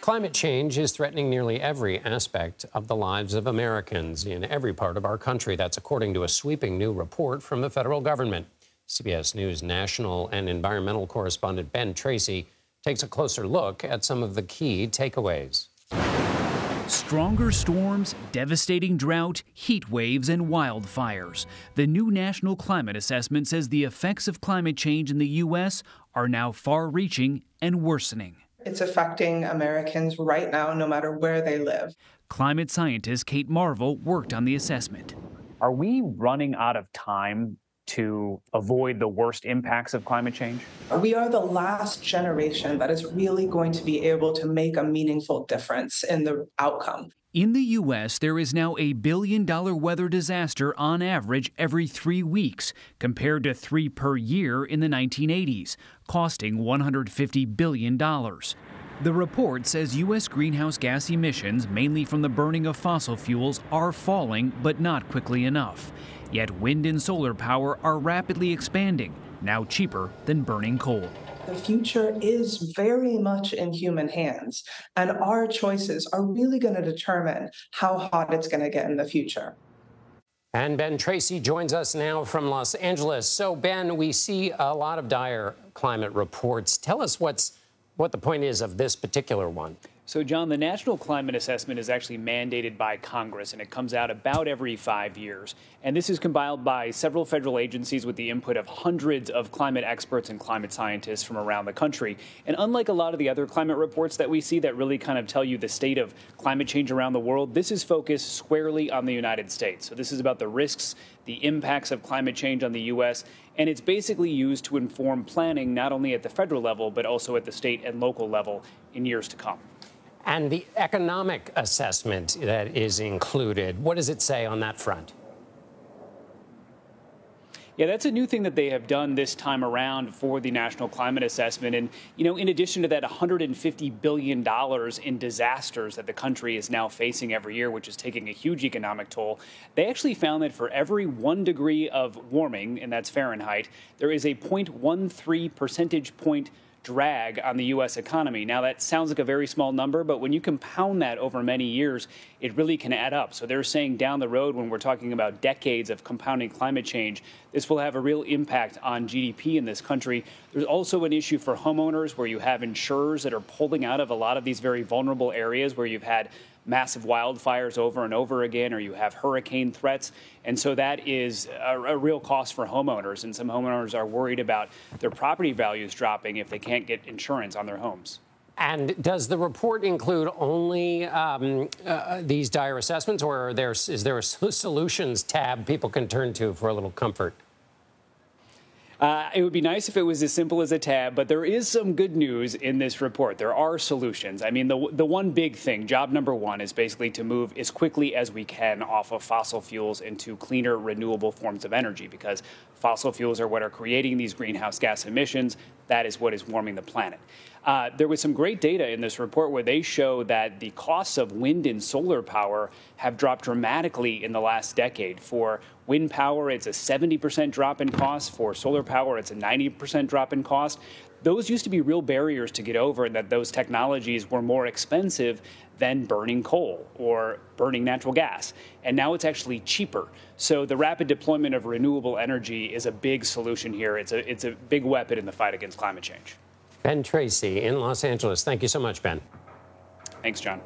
Climate change is threatening nearly every aspect of the lives of Americans in every part of our country. That's according to a sweeping new report from the federal government. CBS News national and environmental correspondent Ben Tracy takes a closer look at some of the key takeaways. Stronger storms, devastating drought, heat waves, and wildfires. The new National Climate Assessment says the effects of climate change in the U.S. are now far-reaching and worsening. It's affecting Americans right now, no matter where they live. Climate scientist Kate Marvel worked on the assessment. Are we running out of time to avoid the worst impacts of climate change? We are the last generation that is really going to be able to make a meaningful difference in the outcome. In the U.S., there is now a $1 billion weather disaster on average every 3 weeks, compared to 3 per year in the 1980s, costing $150 billion. The report says U.S. greenhouse gas emissions, mainly from the burning of fossil fuels, are falling, but not quickly enough. Yet wind and solar power are rapidly expanding, now cheaper than burning coal. The future is very much in human hands, and our choices are really going to determine how hot it's going to get in the future. And Ben Tracy joins us now from Los Angeles. So, Ben, we see a lot of dire climate reports. Tell us what the point is of this particular one. So, John, the National Climate Assessment is actually mandated by Congress, and it comes out about every 5 years. And this is compiled by several federal agencies with the input of hundreds of climate experts and climate scientists from around the country. And unlike a lot of the other climate reports that we see that really kind of tell you the state of climate change around the world, this is focused squarely on the United States. So this is about the risks, the impacts of climate change on the U.S., and it's basically used to inform planning not only at the federal level, but also at the state and local level in years to come. And the economic assessment that is included, what does it say on that front? Yeah, that's a new thing that they have done this time around for the National Climate Assessment. And, you know, in addition to that $150 billion in disasters that the country is now facing every year, which is taking a huge economic toll, they actually found that for every 1 degree of warming, and that's Fahrenheit, there is a 0.13 percentage point drag on the U.S. economy. Now, that sounds like a very small number, but when you compound that over many years, it really can add up. So they're saying down the road, when we're talking about decades of compounding climate change, this will have a real impact on GDP in this country. There's also an issue for homeowners where you have insurers that are pulling out of a lot of these very vulnerable areas where you've had massive wildfires over and over again, or you have hurricane threats. And so that is a real cost for homeowners. And some homeowners are worried about their property values dropping if they can't get insurance on their homes. And does the report include only these dire assessments, or is there a solutions tab people can turn to for a little comfort? It would be nice if it was as simple as a tab, but there is some good news in this report. There are solutions. I mean, the one big thing, job number one, is basically to move as quickly as we can off of fossil fuels into cleaner, renewable forms of energy, because fossil fuels are what are creating these greenhouse gas emissions. That is what is warming the planet. There was some great data in this report where they show that the costs of wind and solar power have dropped dramatically in the last decade. For wind power, it's a 70% drop in cost. For solar power, it's a 90% drop in cost. Those used to be real barriers to get over, and that those technologies were more expensive than burning coal or burning natural gas. And now it's actually cheaper. So the rapid deployment of renewable energy is a big solution here. It's a big weapon in the fight against climate change. Ben Tracy in Los Angeles. Thank you so much, Ben. Thanks, John.